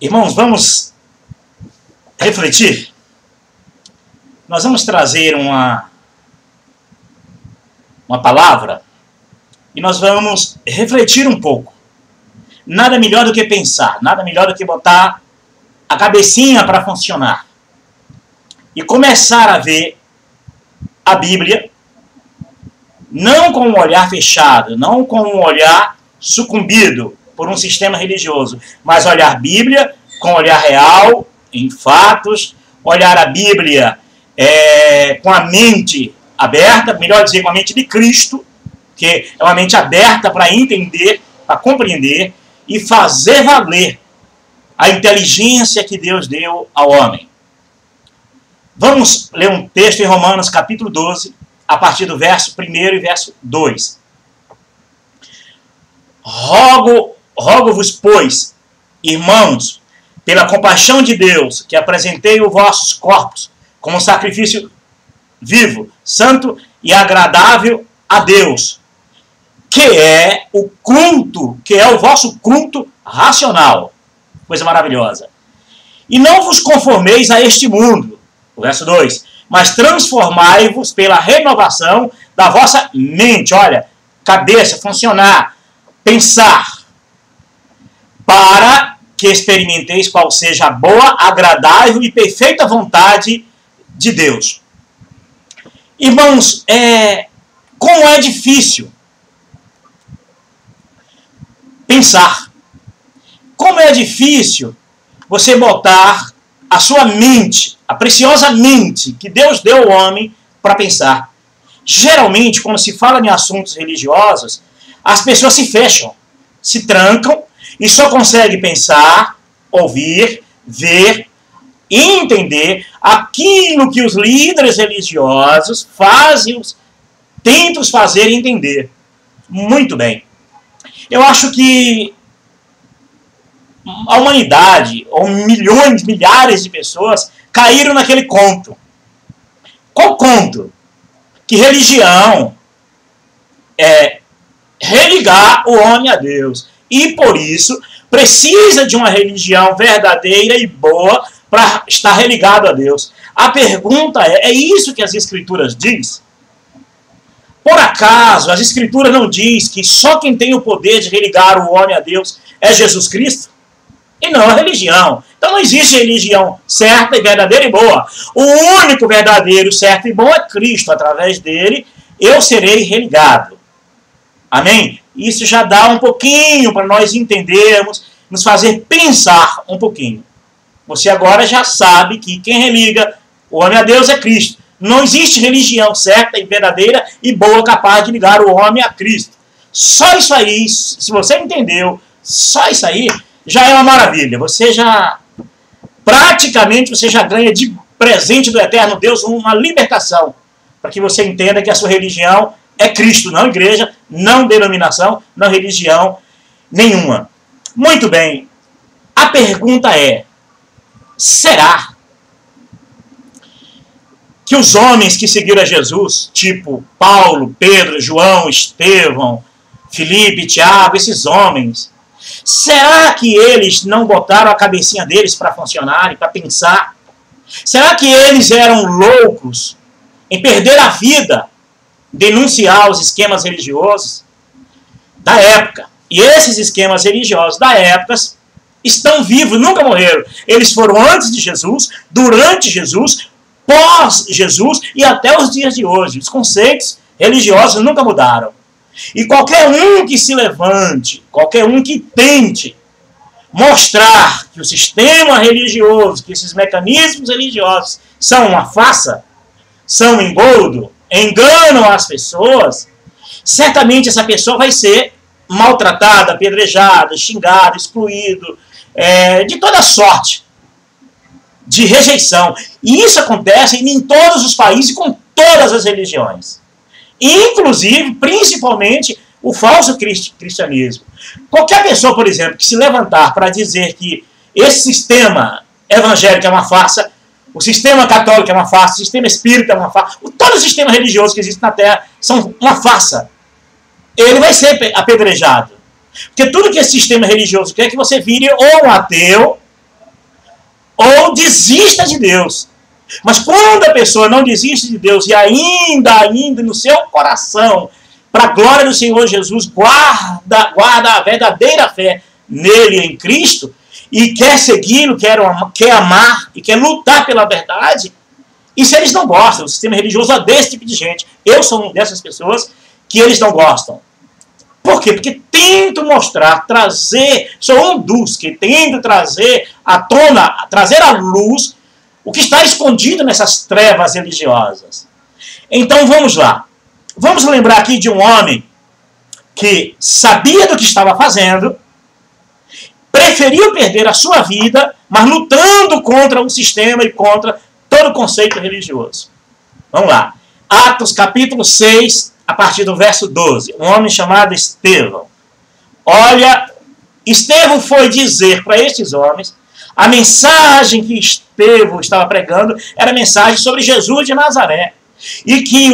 Irmãos, vamos refletir. Nós vamos trazer uma palavra e nós vamos refletir um pouco. Nada melhor do que pensar, nada melhor do que botar a cabecinha para funcionar e começar a ver a Bíblia não com um olhar fechado, não com um olhar sucumbido por um sistema religioso, mas olhar a Bíblia com olhar real, em fatos, olhar a Bíblia com a mente aberta, melhor dizer, com a mente de Cristo, que é uma mente aberta para entender, para compreender e fazer valer a inteligência que Deus deu ao homem. Vamos ler um texto em Romanos capítulo 12, a partir do verso 1 e verso 2. Rogo-vos, pois, irmãos, pela compaixão de Deus, que apresentei os vossos corpos como sacrifício vivo, santo e agradável a Deus, que é o culto, que é o vosso culto racional. Coisa maravilhosa. E não vos conformeis a este mundo, o verso 2, mas transformai-vos pela renovação da vossa mente. Olha, cabeça, funcionar, pensar, para que experimenteis qual seja a boa, agradável e perfeita vontade de Deus. Irmãos, como é difícil pensar. Como é difícil você botar a sua mente, a preciosa mente que Deus deu ao homem para pensar. Geralmente, quando se fala em assuntos religiosos, as pessoas se fecham, se trancam e só conseguem pensar, ouvir, ver e entender aquilo que os líderes religiosos tentam fazer entender. Muito bem. Eu acho que a humanidade, ou milhões, milhares de pessoas, caíram naquele conto. Qual conto? Que religião é religar o homem a Deus. E por isso precisa de uma religião verdadeira e boa para estar religado a Deus. A pergunta é isso que as Escrituras diz? Por acaso as Escrituras não diz que só quem tem o poder de religar o homem a Deus é Jesus Cristo? E não a religião. Então não existe religião certa e verdadeira e boa. O único verdadeiro, certo e bom é Cristo. Através dele eu serei religado. Amém? Isso já dá um pouquinho para nós entendermos, nos fazer pensar um pouquinho. Você agora já sabe que quem religa o homem a Deus é Cristo. Não existe religião certa e verdadeira e boa capaz de ligar o homem a Cristo. Só isso aí, se você entendeu, só isso aí já é uma maravilha. Você já, praticamente, você já ganha de presente do eterno Deus uma libertação. Para que você entenda que a sua religião é Cristo, não igreja, não denominação, não religião nenhuma. Muito bem. A pergunta é, será que os homens que seguiram a Jesus, tipo Paulo, Pedro, João, Estevão, Filipe, Tiago, esses homens, será que eles não botaram a cabecinha deles para funcionar e para pensar? Será que eles eram loucos em perder a vida, denunciar os esquemas religiosos da época? E esses esquemas religiosos da época estão vivos, nunca morreram. Eles foram antes de Jesus, durante Jesus, pós-Jesus e até os dias de hoje. Os conceitos religiosos nunca mudaram. E qualquer um que se levante, qualquer um que tente mostrar que o sistema religioso, que esses mecanismos religiosos são uma farsa, são engodo, enganam as pessoas, certamente essa pessoa vai ser maltratada, apedrejada, xingada, excluído, de toda sorte de rejeição. E isso acontece em todos os países com todas as religiões. Inclusive, principalmente, o falso cristianismo. Qualquer pessoa, por exemplo, que se levantar para dizer que esse sistema evangélico é uma farsa, o sistema católico é uma farsa, o sistema espírita é uma farsa, todos os sistemas religiosos que existem na Terra são uma farsa. Ele vai ser apedrejado. Porque tudo que esse sistema religioso quer é que você vire ou um ateu, ou desista de Deus. Mas quando a pessoa não desiste de Deus e ainda no seu coração, para a glória do Senhor Jesus, guarda a verdadeira fé nele, em Cristo, e quer segui-lo, quer amar e quer lutar pela verdade, isso eles não gostam. O sistema religioso odeia esse tipo de gente. Eu sou uma dessas pessoas que eles não gostam. Por quê? Porque tento mostrar, sou um dos que tento trazer à tona, trazer à luz o que está escondido nessas trevas religiosas. Então vamos lá. Vamos lembrar aqui de um homem que sabia do que estava fazendo, preferiu perder a sua vida, mas lutando contra o sistema e contra todo o conceito religioso. Vamos lá. Atos capítulo 6, a partir do verso 12. Um homem chamado Estevão. Olha, Estevão foi dizer para estes homens, a mensagem que Estevão estava pregando era a mensagem sobre Jesus de Nazaré. E que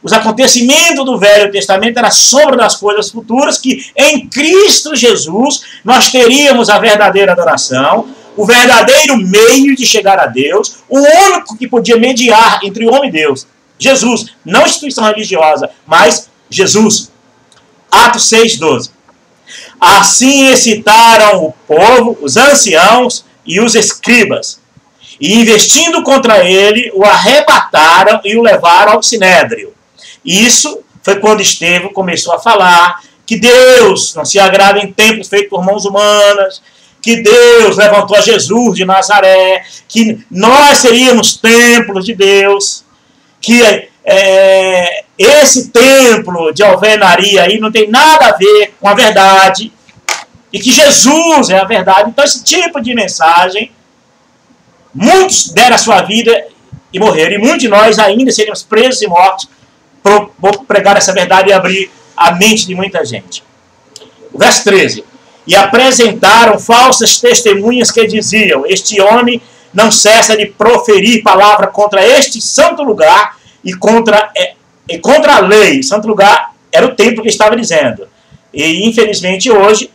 os acontecimentos do Velho Testamento eram sombra das coisas futuras, que em Cristo Jesus nós teríamos a verdadeira adoração, o verdadeiro meio de chegar a Deus, o único que podia mediar entre o homem e Deus. Jesus, não instituição religiosa, mas Jesus. Atos 6:12. Assim excitaram o povo, os anciãos e os escribas, e investindo contra ele, o arrebataram e o levaram ao sinédrio. Isso foi quando Estevão começou a falar que Deus não se agrada em templos feitos por mãos humanas, que Deus levantou a Jesus de Nazaré, que nós seríamos templos de Deus, que esse templo de alvenaria aí não tem nada a ver com a verdade, e que Jesus é a verdade. Então esse tipo de mensagem, muitos deram a sua vida e morreram, e muitos de nós ainda seríamos presos e mortos por pregar essa verdade e abrir a mente de muita gente. O verso 13. E apresentaram falsas testemunhas que diziam, este homem não cessa de proferir palavra contra este santo lugar e contra a lei. Santo lugar era o templo que estava dizendo. E infelizmente hoje,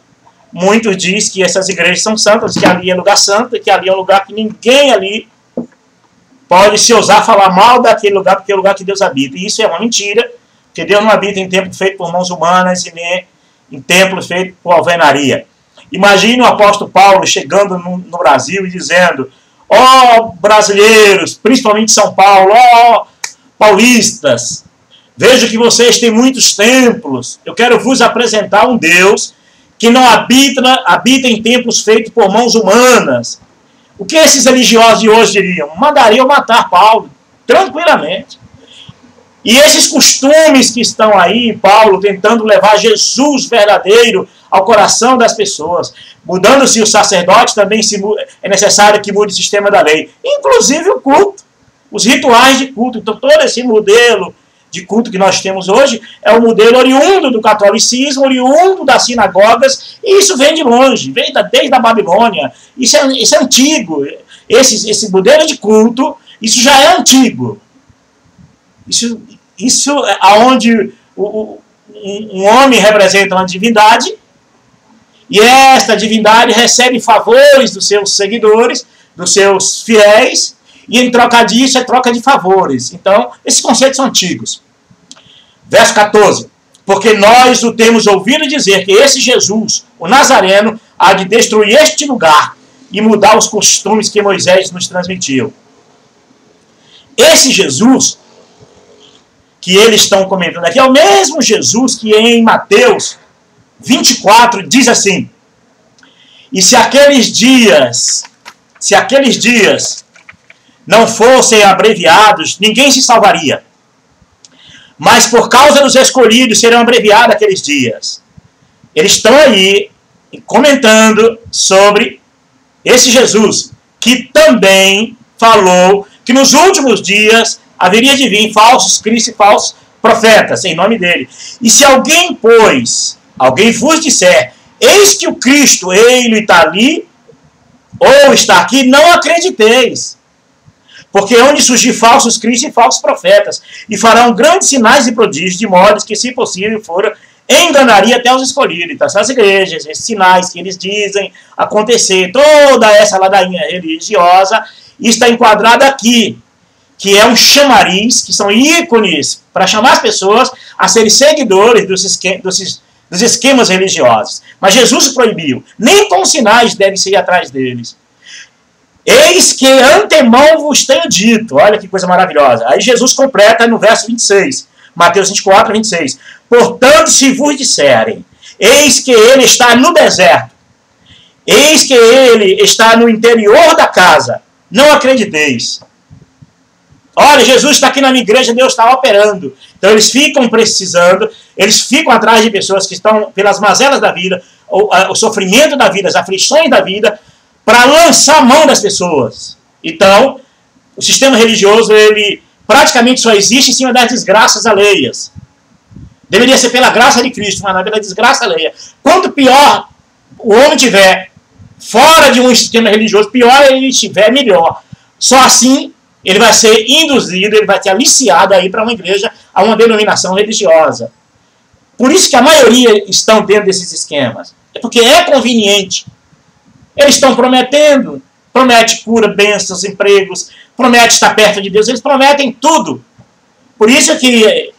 muitos dizem que essas igrejas são santas, que ali é lugar santo, que ali é um lugar que ninguém ali pode se ousar falar mal daquele lugar, porque é o lugar que Deus habita. E isso é uma mentira, porque Deus não habita em templo feito por mãos humanas e nem em templo feito por alvenaria. Imagine o apóstolo Paulo chegando no Brasil e dizendo, ó brasileiros, principalmente São Paulo, ó paulistas, vejo que vocês têm muitos templos, eu quero vos apresentar um Deus que não habita em templos feitos por mãos humanas. O que esses religiosos de hoje diriam? Mandariam matar Paulo, tranquilamente. E esses costumes que estão aí, Paulo tentando levar Jesus verdadeiro ao coração das pessoas, mudando-se o sacerdote, também é necessário que mude o sistema da lei, inclusive o culto, os rituais de culto. Então todo esse modelo de culto que nós temos hoje é o modelo oriundo do catolicismo, oriundo das sinagogas, e isso vem de longe, vem desde a Babilônia. Isso é antigo. Esse modelo de culto, isso já é antigo. Isso é onde um homem representa uma divindade, e esta divindade recebe favores dos seus seguidores, dos seus fiéis, e em troca disso é troca de favores. Então, esses conceitos são antigos. Verso 14. Porque nós o temos ouvido dizer que esse Jesus, o Nazareno, há de destruir este lugar e mudar os costumes que Moisés nos transmitiu. Esse Jesus que eles estão comentando aqui é o mesmo Jesus que em Mateus 24 diz assim, e se aqueles dias não fossem abreviados, ninguém se salvaria. Mas por causa dos escolhidos serão abreviados aqueles dias. Eles estão aí comentando sobre esse Jesus, que também falou que nos últimos dias haveria de vir falsos cristos e falsos profetas, em nome dele. E se alguém vos disser, eis que o Cristo, ele está ali, ou está aqui, não acrediteis. Porque onde surgir falsos cristos e falsos profetas, e farão grandes sinais e prodígios, de modo que, se possível for, enganaria até os escolhidos. Então, essas igrejas, esses sinais que eles dizem acontecer, toda essa ladainha religiosa, está enquadrada aqui, que é um chamariz, que são ícones para chamar as pessoas a serem seguidores dos esquemas religiosos. Mas Jesus proibiu. Nem com sinais devem ser atrás deles. Eis que antemão vos tenho dito. Olha que coisa maravilhosa. Aí Jesus completa no verso 26. Mateus 24, 26. Portanto, se vos disserem, eis que ele está no deserto, eis que ele está no interior da casa, não acrediteis. Olha, Jesus está aqui na minha igreja, Deus está operando. Então eles ficam precisando, eles ficam atrás de pessoas que estão pelas mazelas da vida, o sofrimento da vida, as aflições da vida, para lançar a mão das pessoas. Então, o sistema religioso, ele praticamente só existe em cima das desgraças alheias. Deveria ser pela graça de Cristo, mas não é pela desgraça alheia. Quanto pior o homem tiver fora de um sistema religioso, pior ele estiver, melhor. Só assim ele vai ser induzido, ele vai ser aliciado aí para uma igreja, a uma denominação religiosa. Por isso que a maioria estão dentro desses esquemas. É porque é conveniente. Eles estão prometendo, promete cura, bênçãos, empregos, promete estar perto de Deus, eles prometem tudo. Por isso que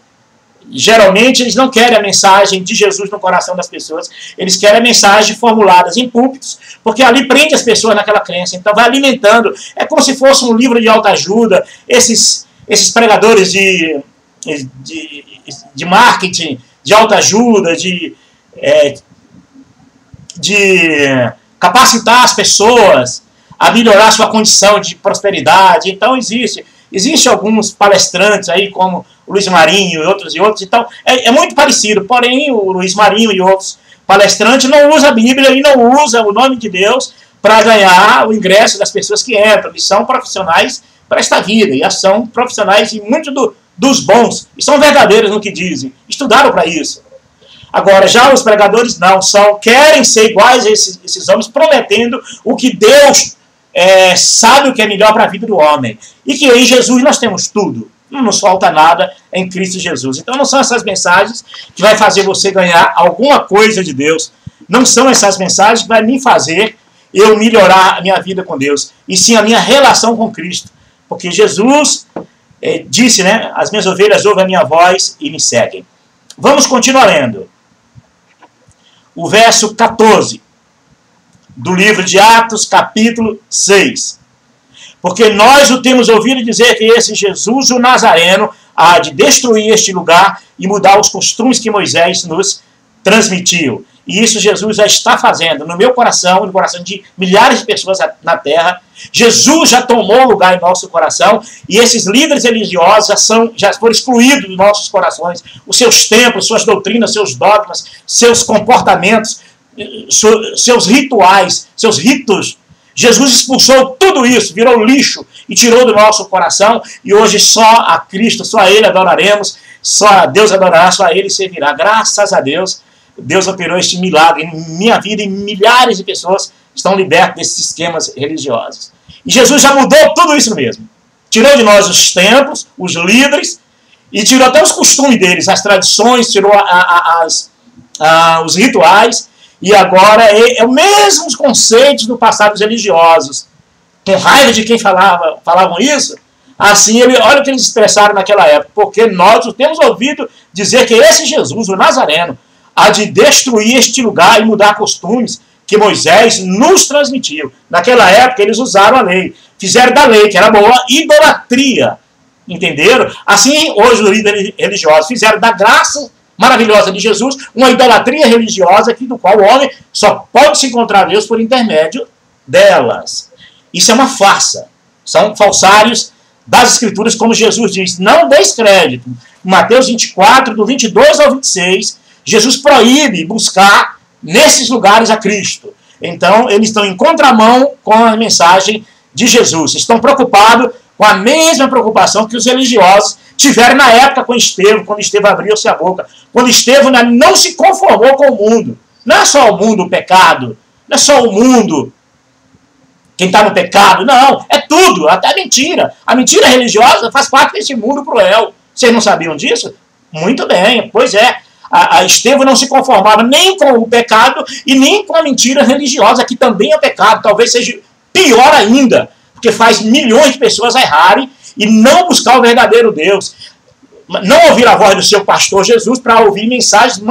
geralmente eles não querem a mensagem de Jesus no coração das pessoas, eles querem a mensagem formuladas em púlpitos, porque ali prende as pessoas naquela crença, então vai alimentando, é como se fosse um livro de autoajuda, esses pregadores de marketing, de autoajuda, de capacitar as pessoas a melhorar sua condição de prosperidade. Então existe alguns palestrantes aí, como o Luiz Marinho e outros, então é muito parecido, porém o Luiz Marinho e outros palestrantes não usam a Bíblia e não usam o nome de Deus para ganhar o ingresso das pessoas que entram. Eles são profissionais para esta vida, e são profissionais e muitos dos bons, e são verdadeiros no que dizem, estudaram para isso. Agora, já os pregadores não, querem ser iguais a esses homens, prometendo o que Deus sabe o que é melhor para a vida do homem. E que em Jesus nós temos tudo. Não nos falta nada em Cristo Jesus. Então não são essas mensagens que vai fazer você ganhar alguma coisa de Deus. Não são essas mensagens que vai me fazer eu melhorar a minha vida com Deus. E sim a minha relação com Cristo. Porque Jesus disse, né? As minhas ovelhas ouvem a minha voz e me seguem. Vamos continuar lendo. O verso 14. Do livro de Atos, capítulo 6. Porque nós o temos ouvido dizer que esse Jesus, o Nazareno, há de destruir este lugar e mudar os costumes que Moisés nos transmitiu. E isso Jesus já está fazendo no meu coração, no coração de milhares de pessoas na terra. Jesus já tomou lugar em nosso coração e esses líderes religiosos já foram excluídos dos nossos corações. Os seus templos, suas doutrinas, seus dogmas, seus comportamentos, seus rituais, seus ritos. Jesus expulsou tudo isso, virou lixo e tirou do nosso coração, e hoje só a Cristo, só a Ele adoraremos, só a Deus adorará, só a Ele servirá. Graças a Deus, Deus operou este milagre em minha vida, e milhares de pessoas estão libertas desses esquemas religiosos. E Jesus já mudou tudo isso mesmo. Tirou de nós os templos, os líderes, e tirou até os costumes deles, as tradições, tirou os rituais. E agora é o mesmo conceitos do passado dos religiosos. Com raiva de quem falavam isso, assim, olha o que eles expressaram naquela época. Porque nós temos ouvido dizer que esse Jesus, o Nazareno, há de destruir este lugar e mudar costumes que Moisés nos transmitiu. Naquela época eles usaram a lei. Fizeram da lei, que era boa, idolatria. Entenderam? Assim, hoje os líderes religiosos fizeram da graça maravilhosa de Jesus uma idolatria religiosa do qual o homem só pode se encontrar Deus por intermédio delas. Isso é uma farsa. São falsários das Escrituras, como Jesus diz. Não deis crédito. Mateus 24, do 22 ao 26, Jesus proíbe buscar nesses lugares a Cristo. Então, eles estão em contramão com a mensagem de Jesus. Estão preocupados com a mesma preocupação que os religiosos tiveram na época com Estevão, quando Estevão abriu-se a boca. Quando Estevão não se conformou com o mundo. Não é só o mundo o pecado. Não é só o mundo quem está no pecado. Não, é tudo, até a mentira. A mentira religiosa faz parte desse mundo cruel. Vocês não sabiam disso? Muito bem, pois é. Estevão não se conformava nem com o pecado e nem com a mentira religiosa, que também é pecado, talvez seja pior ainda, porque faz milhões de pessoas errarem e não buscar o verdadeiro Deus. Não ouvir a voz do seu pastor Jesus para ouvir mensagens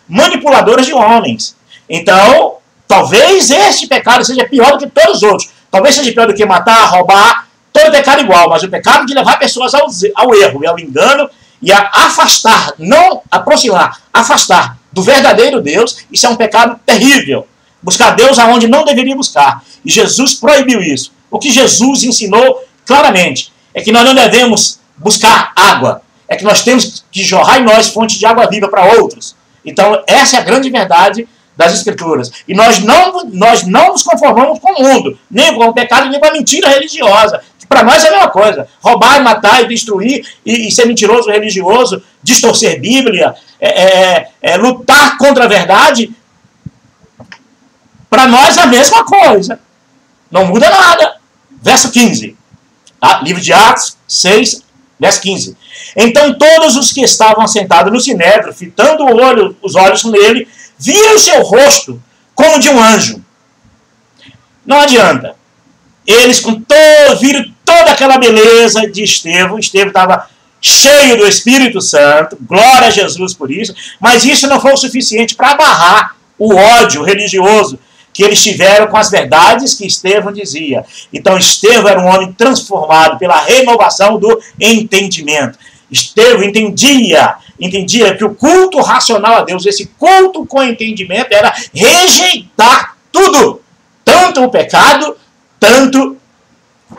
manipuladoras de homens. Então, talvez este pecado seja pior do que todos os outros. Talvez seja pior do que matar, roubar, todo pecado igual, mas o pecado de levar pessoas ao erro e ao engano e a afastar, não aproximar, afastar do verdadeiro Deus, isso é um pecado terrível. Buscar Deus aonde não deveria buscar. E Jesus proibiu isso. O que Jesus ensinou claramente é que nós não devemos buscar água, é que nós temos que jorrar em nós fonte de água viva para outros. Então, essa é a grande verdade das Escrituras. E nós não nos conformamos com o mundo, nem com o pecado, nem com a mentira religiosa. Para nós é a mesma coisa. Roubar, matar e destruir, e ser mentiroso religioso, distorcer Bíblia, lutar contra a verdade, para nós é a mesma coisa. Não muda nada. Verso 15. Livro de Atos 6, verso 15. Então todos os que estavam assentados no sinédrio, fitando os olhos nele, viram o seu rosto como de um anjo. Não adianta. Eles viram toda aquela beleza de Estevão. Estevão estava cheio do Espírito Santo. Glória a Jesus por isso. Mas isso não foi o suficiente para abarrar o ódio religioso que eles tiveram com as verdades que Estevão dizia. Então Estevão era um homem transformado pela renovação do entendimento. Estevão entendia que o culto racional a Deus, esse culto com entendimento, era rejeitar tudo, tanto o pecado, tanto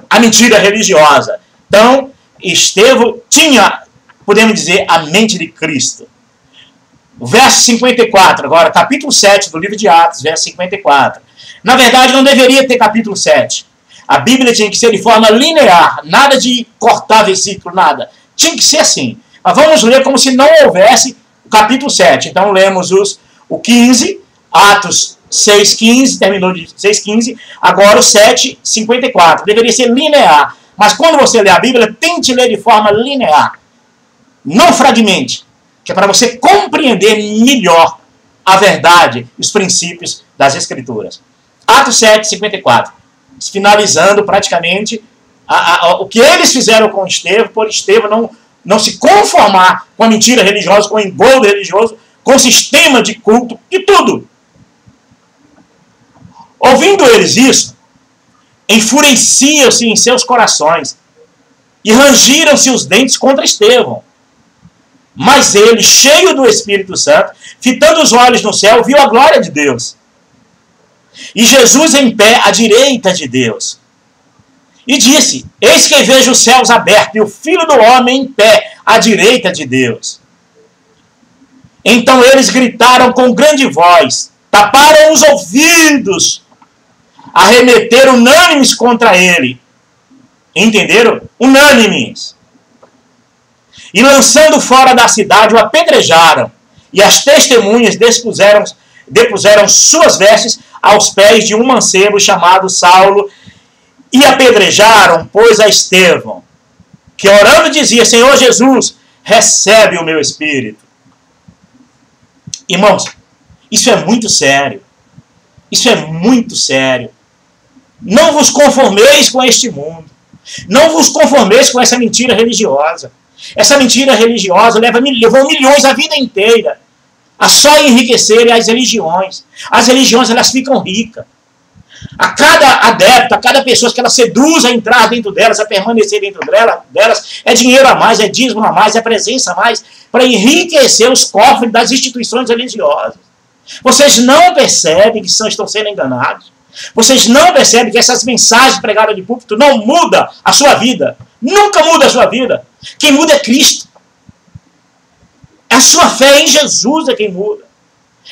a mentira religiosa. Então, Estevão tinha, podemos dizer, a mente de Cristo. O verso 54, agora, capítulo 7 do livro de Atos, verso 54. Na verdade, não deveria ter capítulo 7. A Bíblia tinha que ser de forma linear, nada de cortar versículo, nada. Tinha que ser assim. Mas vamos ler como se não houvesse o capítulo 7. Então lemos o 15, Atos 6,15, terminou de 6,15, agora o 7,54. Deveria ser linear. Mas quando você lê a Bíblia, tente ler de forma linear. Não fragmente. Que é para você compreender melhor a verdade, os princípios das Escrituras. Atos 7,54. Finalizando praticamente o que eles fizeram com Estevão, por Estevão não se conformar com a mentira religiosa, com o engodo religioso, com o sistema de culto, de tudo. Ouvindo eles isso, enfureciam-se em seus corações e rangiram-se os dentes contra Estevão. Mas ele, cheio do Espírito Santo, fitando os olhos no céu, viu a glória de Deus. E Jesus em pé à direita de Deus. E disse: eis que vejo os céus abertos e o Filho do Homem em pé à direita de Deus. Então eles gritaram com grande voz, taparam os ouvidos, arremeteram unânimes contra ele. Entenderam? Unânimes. E lançando fora da cidade, o apedrejaram. E as testemunhas depuseram suas vestes aos pés de um mancebo chamado Saulo. E apedrejaram, pois, a Estevão, que orando dizia: Senhor Jesus, recebe o meu espírito. Irmãos, isso é muito sério. Isso é muito sério. Não vos conformeis com este mundo. Não vos conformeis com essa mentira religiosa. Essa mentira religiosa levou milhões a vida inteira a só enriquecerem as religiões. As religiões, elas ficam ricas. A cada adepto, a cada pessoa que ela seduz a entrar dentro delas, a permanecer dentro delas, é dinheiro a mais, é dízimo a mais, é presença a mais, para enriquecer os cofres das instituições religiosas. Vocês não percebem que estão sendo enganados? Vocês não percebem que essas mensagens pregadas de púlpito não mudam a sua vida? Nunca muda a sua vida. Quem muda é Cristo. É a sua fé em Jesus é quem muda.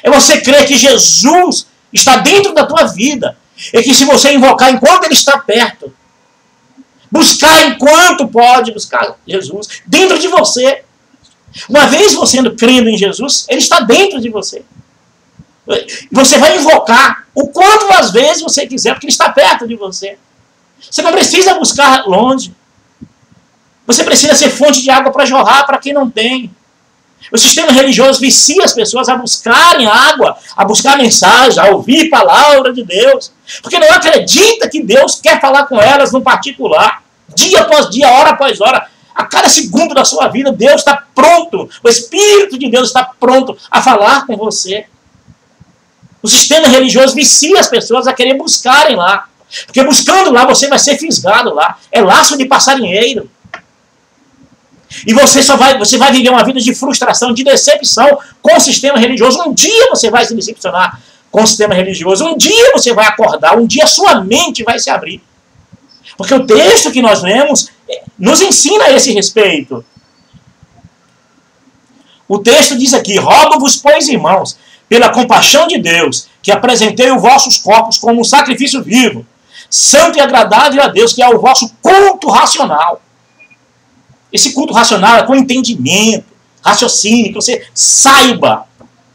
É você crer que Jesus está dentro da tua vida. E que se você invocar enquanto Ele está perto, buscar enquanto pode buscar Jesus dentro de você. Uma vez você crendo em Jesus, Ele está dentro de você. Você vai invocar o quanto às vezes você quiser, porque Ele está perto de você. Você não precisa buscar longe. Você precisa ser fonte de água para jorrar para quem não tem. O sistema religioso vicia as pessoas a buscarem água, a buscar mensagem, a ouvir a palavra de Deus. Porque não acredita que Deus quer falar com elas no particular. Dia após dia, hora após hora. A cada segundo da sua vida, Deus está pronto. O Espírito de Deus está pronto a falar com você. O sistema religioso vicia as pessoas a querer buscarem lá. Porque buscando lá, você vai ser fisgado lá. É laço de passarinheiro. E você vai viver uma vida de frustração, de decepção com o sistema religioso. Um dia você vai se decepcionar com o sistema religioso. Um dia você vai acordar, um dia sua mente vai se abrir. Porque o texto que nós lemos nos ensina a esse respeito. O texto diz aqui: rogo-vos, pois, irmãos, pela compaixão de Deus, que apresentei os vossos corpos como um sacrifício vivo, santo e agradável a Deus, que é o vosso culto racional. Esse culto racional é com entendimento, raciocínio, que você saiba,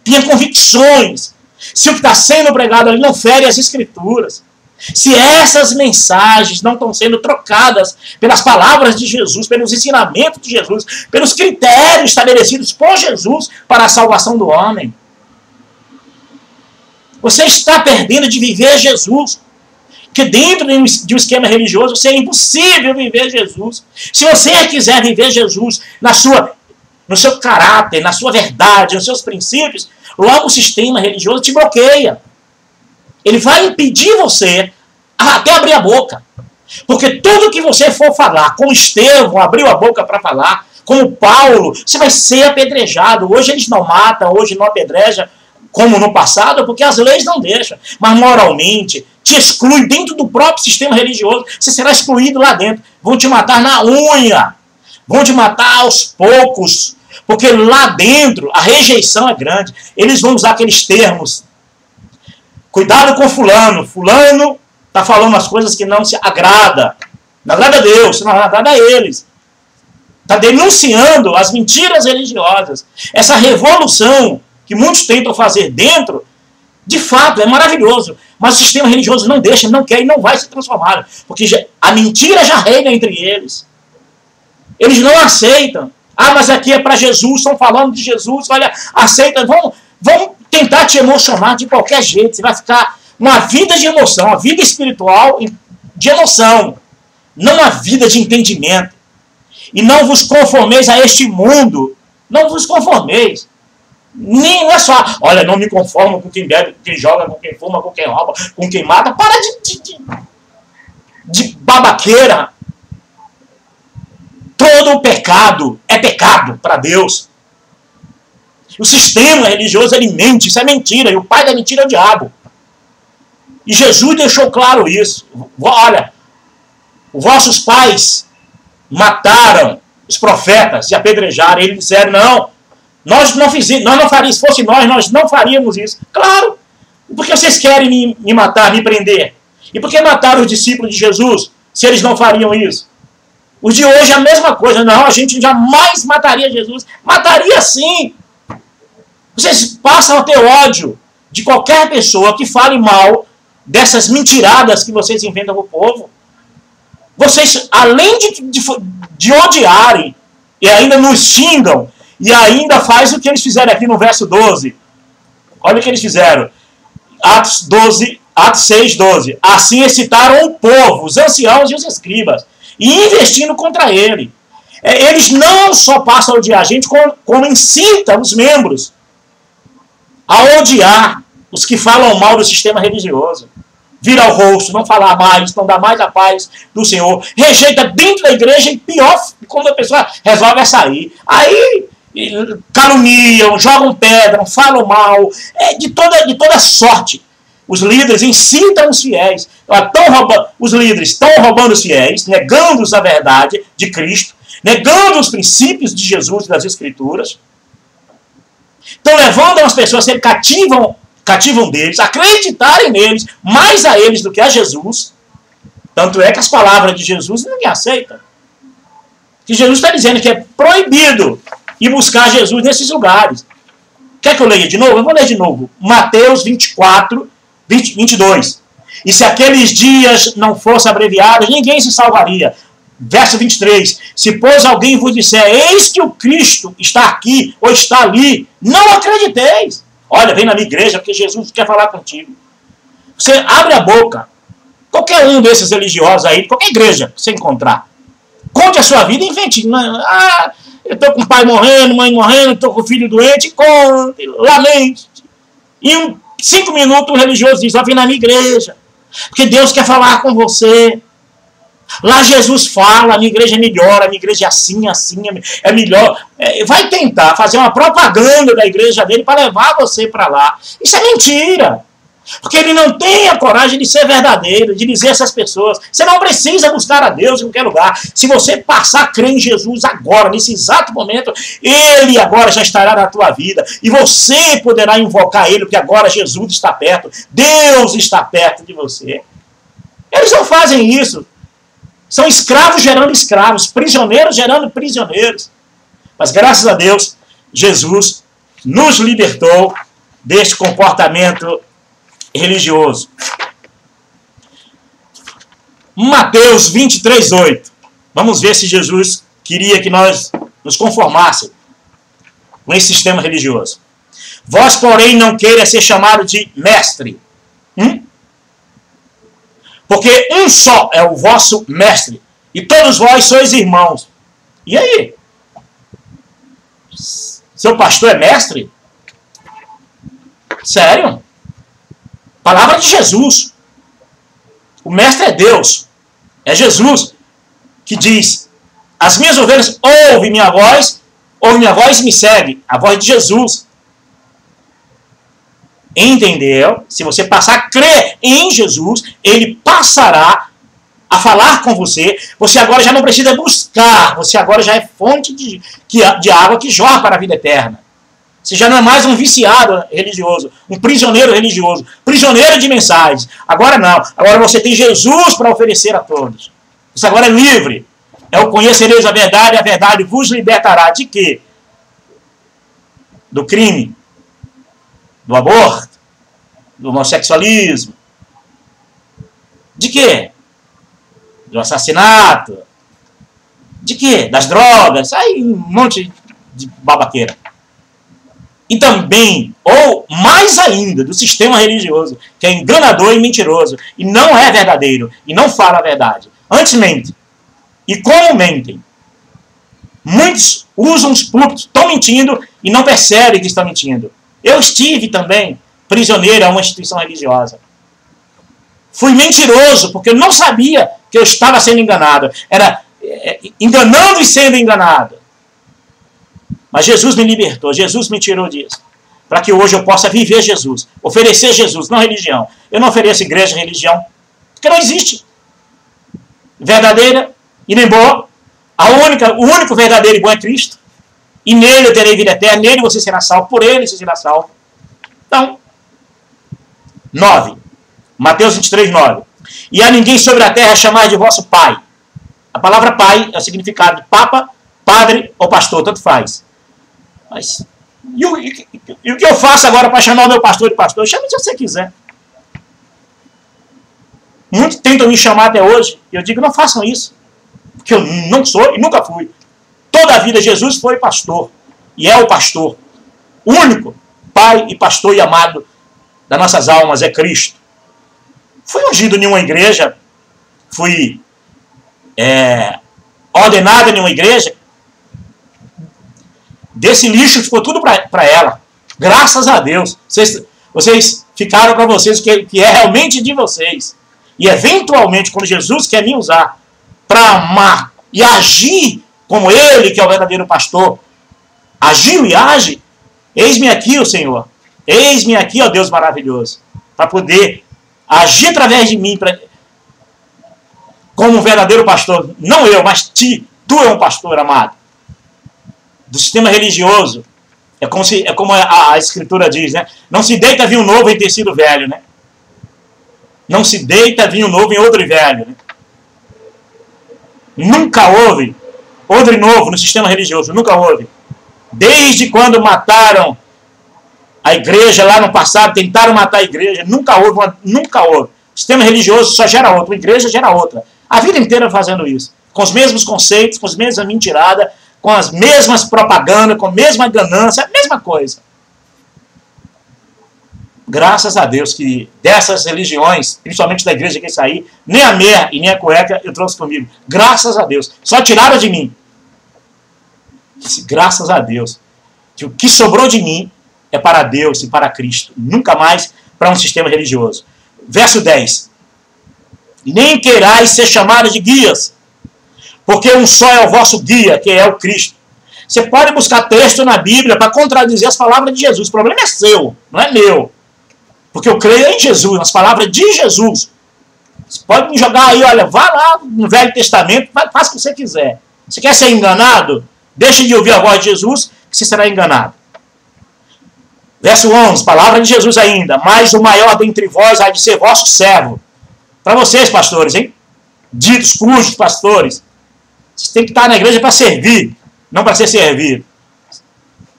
tenha convicções. Se o que está sendo pregado ali não fere as Escrituras, se essas mensagens não estão sendo trocadas pelas palavras de Jesus, pelos ensinamentos de Jesus, pelos critérios estabelecidos por Jesus para a salvação do homem, você está perdendo de viver Jesus. Porque dentro de um esquema religioso, é impossível viver Jesus. Se você quiser viver Jesus no seu caráter, na sua verdade, nos seus princípios, logo o sistema religioso te bloqueia. Ele vai impedir você até abrir a boca. Porque tudo que você for falar, como Estevão abriu a boca para falar, como Paulo, você vai ser apedrejado. Hoje eles não matam, hoje não apedrejam, como no passado, porque as leis não deixam. Mas moralmente, te exclui dentro do próprio sistema religioso. Você será excluído lá dentro. Vão te matar na unha. Vão te matar aos poucos. Porque lá dentro a rejeição é grande. Eles vão usar aqueles termos. Cuidado com fulano. Fulano está falando as coisas que não se agrada. Não agrada a Deus, não agrada a eles. Está denunciando as mentiras religiosas. Essa revolução que muitos tentam fazer dentro, de fato, é maravilhoso. Mas o sistema religioso não deixa, não quer e não vai se transformar. Porque a mentira já reina entre eles. Eles não aceitam. Ah, mas aqui é para Jesus, estão falando de Jesus, olha, aceita. Vão tentar te emocionar de qualquer jeito. Você vai ficar uma vida de emoção, uma vida espiritual de emoção. Não uma vida de entendimento. E não vos conformeis a este mundo. Não vos conformeis. Nem não é só, olha, não me conformo com quem bebe, com quem joga, com quem fuma, com quem rouba, com quem mata. Para de babaqueira. Todo o pecado é pecado para Deus. O sistema religioso, ele mente, isso é mentira. E o pai da mentira é o diabo. E Jesus deixou claro isso. Olha, os vossos pais mataram os profetas e apedrejaram. Eles disseram, não. Nós não faríamos, se fosse nós não faríamos isso. Claro, por que vocês querem me matar, me prender? E por que mataram os discípulos de Jesus, se eles não fariam isso? Os de hoje é a mesma coisa. Não, a gente jamais mataria Jesus. Mataria sim. Vocês passam a ter ódio de qualquer pessoa que fale mal dessas mentiradas que vocês inventam para o povo. Vocês, além de odiarem, e ainda nos xingam, e ainda faz o que eles fizeram aqui no verso 12. Olha o que eles fizeram. Atos 6, 12. Assim excitaram o povo, os anciãos e os escribas, e investindo contra ele. Eles não só passam a odiar a gente, como incitam os membros a odiar os que falam mal do sistema religioso. Vira o rosto, não falar mais, não dá mais a paz do Senhor. Rejeita dentro da igreja e pior, quando a pessoa resolve sair. Aí caluniam, jogam pedra, falam mal, de toda sorte. Os líderes incitam os fiéis. Os líderes estão roubando os fiéis, negando-os a verdade de Cristo, negando os princípios de Jesus e das Escrituras. Estão levando as pessoas a ser cativam deles, acreditarem neles, mais a eles do que a Jesus. Tanto é que as palavras de Jesus ninguém aceita. Que Jesus está dizendo que é proibido ir buscar Jesus nesses lugares. Quer que eu leia de novo? Eu vou ler de novo. Mateus 24, 22. E se aqueles dias não fossem abreviados, ninguém se salvaria. Verso 23. Se, pois, alguém vos disser, eis que o Cristo está aqui ou está ali, não acrediteis. Olha, vem na minha igreja porque Jesus quer falar contigo. Você abre a boca. Qualquer um desses religiosos aí, qualquer igreja que você encontrar, conte a sua vida e invente. Ah, eu estou com o pai morrendo, mãe morrendo, estou com o filho doente, conte, lamente. E em 5 minutos o religioso diz, vem na minha igreja, porque Deus quer falar com você. Lá Jesus fala, a minha igreja é melhor, a minha igreja é assim, é melhor. Vai tentar fazer uma propaganda da igreja dele para levar você para lá. Isso é mentira. Porque ele não tem a coragem de ser verdadeiro, de dizer a essas pessoas, você não precisa buscar a Deus em qualquer lugar. Se você passar a crer em Jesus agora, nesse exato momento, ele agora já estará na tua vida. E você poderá invocar ele, porque agora Jesus está perto. Deus está perto de você. Eles não fazem isso. São escravos gerando escravos, prisioneiros gerando prisioneiros. Mas graças a Deus, Jesus nos libertou deste comportamento religioso. Mateus 23:8. Vamos ver se Jesus queria que nós nos conformássemos com esse sistema religioso. Vós, porém, não queira ser chamado de mestre. Porque um só é o vosso mestre, e todos vós sois irmãos. E aí? Seu pastor é mestre? Sério? Palavra de Jesus. O mestre é Deus. É Jesus que diz, as minhas ovelhas ouvem minha voz e me seguem. A voz de Jesus. Entendeu? Se você passar a crer em Jesus, ele passará a falar com você. Você agora já não precisa buscar. Você agora já é fonte de água que jorra para a vida eterna. Você já não é mais um viciado religioso, um prisioneiro religioso, prisioneiro de mensagens. Agora não. Agora você tem Jesus para oferecer a todos. Você agora é livre. É o conhecereis a verdade vos libertará. De quê? Do crime. Do aborto, do homossexualismo. De quê? Do assassinato. De quê? Das drogas. Aí um monte de babaqueira. E também, ou mais ainda, do sistema religioso, que é enganador e mentiroso, e não é verdadeiro, e não fala a verdade. Antes mente. E como mentem? Muitos usam os púlpitos, estão mentindo e não percebem que estão mentindo. Eu estive também prisioneiro a uma instituição religiosa. Fui mentiroso, porque eu não sabia que eu estava sendo enganado. Era enganando e sendo enganado. Mas Jesus me libertou, Jesus me tirou disso. Para que hoje eu possa viver Jesus, oferecer Jesus, não religião. Eu não ofereço igreja, religião, porque não existe. Verdadeira e nem boa. O único verdadeiro e bom é Cristo. E nele eu terei vida eterna, nele você será salvo, por ele você será salvo. Então, 9. Mateus 23:9. E a ninguém sobre a terra chamar de vosso pai. A palavra pai é o significado de papa, padre ou pastor, tanto faz. Mas, e o que eu faço agora para chamar o meu pastor de pastor? Chame se você quiser. Muitos tentam me chamar até hoje, e eu digo, não façam isso. Porque eu não sou e nunca fui. Toda a vida Jesus foi pastor. E é o pastor. O único pai e pastor e amado das nossas almas é Cristo. Fui ungido em uma igreja. Fui ordenado em uma igreja. Desse lixo ficou tudo para ela. Graças a Deus. Vocês ficaram para vocês o que é realmente de vocês. E eventualmente, quando Jesus quer me usar para amar e agir como ele, que é o verdadeiro pastor, agiu e age, eis-me aqui, ó Senhor. Eis-me aqui, ó Deus maravilhoso. Para poder agir através de mim, como um verdadeiro pastor. Não eu, mas tu é um pastor amado. Do sistema religioso. É como a Escritura diz, né? Não se deita vinho novo em tecido velho, né? Não se deita vinho novo em odre velho, né? Nunca houve odre novo no sistema religioso, nunca houve. Desde quando mataram a igreja lá no passado, tentaram matar a igreja, nunca houve. O sistema religioso só gera outra, a igreja gera outra. A vida inteira fazendo isso. com os mesmos conceitos, com as mesmas mentiradas, com as mesmas propagandas, com a mesma ganância, a mesma coisa. Graças a Deus que dessas religiões, principalmente da igreja que eu saí, nem a meia e nem a cueca eu trouxe comigo. Graças a Deus. Só tiraram de mim. Graças a Deus. Que o que sobrou de mim é para Deus e para Cristo. Nunca mais para um sistema religioso. Verso 10. Nem queirais ser chamados de guias, porque um só é o vosso guia, que é o Cristo. Você pode buscar texto na Bíblia para contradizer as palavras de Jesus. O problema é seu, não é meu. Porque eu creio em Jesus, nas palavras de Jesus. Você pode me jogar aí, olha, vá lá no Velho Testamento, faça o que você quiser. Você quer ser enganado? Deixe de ouvir a voz de Jesus, que você será enganado. Verso 11, palavra de Jesus ainda. Mas o maior dentre vós há de ser vosso servo. Para vocês, pastores, hein? Ditos cujos pastores. Vocês têm que estar na igreja para servir, não para ser servido.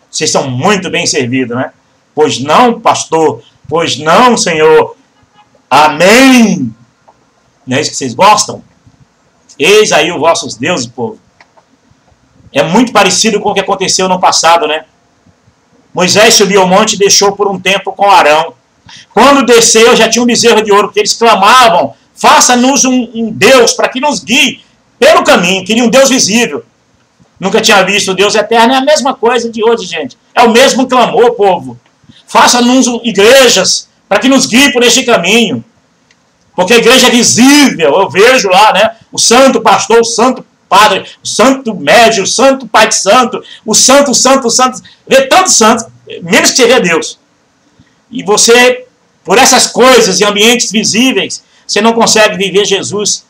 Vocês são muito bem servidos, né? Pois não, pastor. Pois não, Senhor. Amém. Não é isso que vocês gostam? Eis aí os vossos deuses, povo. É muito parecido com o que aconteceu no passado, né? Moisés subiu ao monte e deixou por um tempo com Arão. Quando desceu, já tinha um bezerro de ouro, porque eles clamavam, faça-nos um Deus para que nos guie pelo caminho. Queria um Deus visível. Nunca tinha visto o Deus eterno. É a mesma coisa de hoje, gente. É o mesmo clamor, povo. Faça-nos igrejas para que nos guie por este caminho. Porque a igreja é visível. Eu vejo lá, né? O santo pastor, o santo padre, o santo médio, o santo pai de santo, o santo. Vê tantos santos, menos que você vê Deus. E você, por essas coisas e ambientes visíveis, você não consegue viver Jesus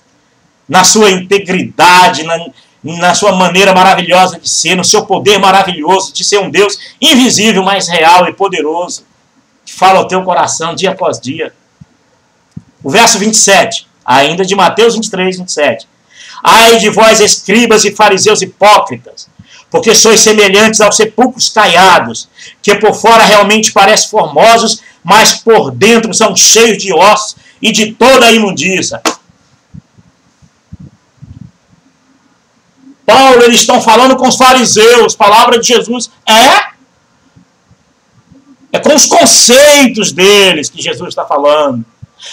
na sua integridade, na sua maneira maravilhosa de ser, no seu poder maravilhoso de ser um Deus invisível, mas real e poderoso, que fala ao teu coração dia após dia. O verso 27, ainda de Mateus 23, 27. Ai de vós, escribas e fariseus hipócritas, porque sois semelhantes aos sepulcros caiados, que por fora realmente parecem formosos, mas por dentro são cheios de ossos e de toda a imundícia. Paulo, eles estão falando com os fariseus, palavra de Jesus. É com os conceitos deles que Jesus está falando.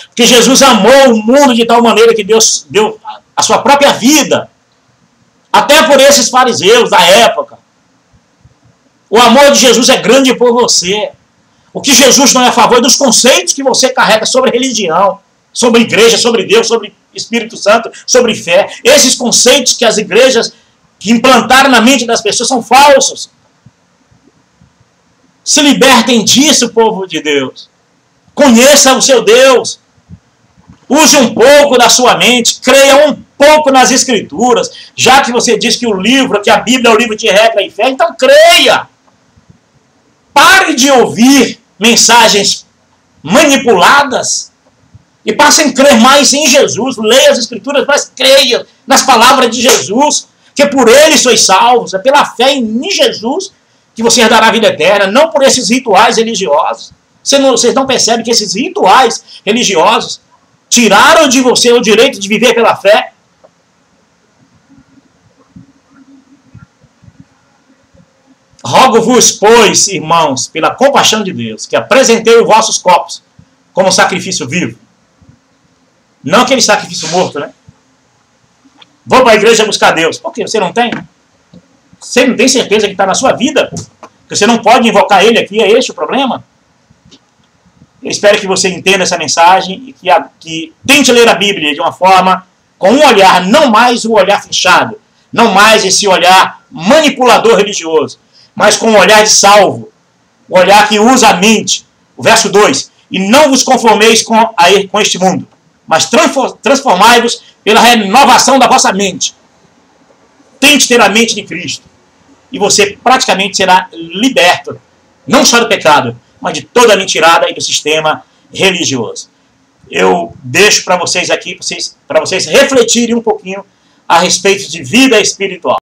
Porque Jesus amou o mundo de tal maneira que Deus deu a sua própria vida. Até por esses fariseus da época. O amor de Jesus é grande por você. O que Jesus não é a favor dos conceitos que você carrega sobre religião, sobre igreja, sobre Deus, sobre Espírito Santo, sobre fé. Esses conceitos que as igrejas que implantaram na mente das pessoas são falsos. Se libertem disso, povo de Deus. Conheça o seu Deus. Use um pouco da sua mente. Creia um pouco nas Escrituras. Já que você diz que que a Bíblia é o livro de regra e fé, então creia. Pare de ouvir mensagens manipuladas e passem a crer mais em Jesus. Leia as Escrituras, mas creia nas palavras de Jesus, que por ele sois salvos. É pela fé em Jesus que você herdará a vida eterna, não por esses rituais religiosos. Vocês não percebem que esses rituais religiosos tiraram de você o direito de viver pela fé? Rogo-vos, pois, irmãos, pela compaixão de Deus, que apresentei os vossos corpos como sacrifício vivo. Não aquele sacrifício morto, né? Vou para a igreja buscar Deus. Por quê? Você não tem? Você não tem certeza que está na sua vida? Que você não pode invocar Ele aqui? É este o problema? Eu espero que você entenda essa mensagem e que tente ler a Bíblia de uma forma, com um olhar, não mais o olhar fechado, não mais esse olhar manipulador religioso, mas com um olhar de salvo, um olhar que usa a mente. O verso 2, e não vos conformeis com este mundo, mas transformai-vos pela renovação da vossa mente. Tente ter a mente de Cristo, e você praticamente será liberto, não só do pecado, mas de toda a mentirada e do sistema religioso. Eu deixo para vocês aqui, para vocês refletirem um pouquinho a respeito de vida espiritual.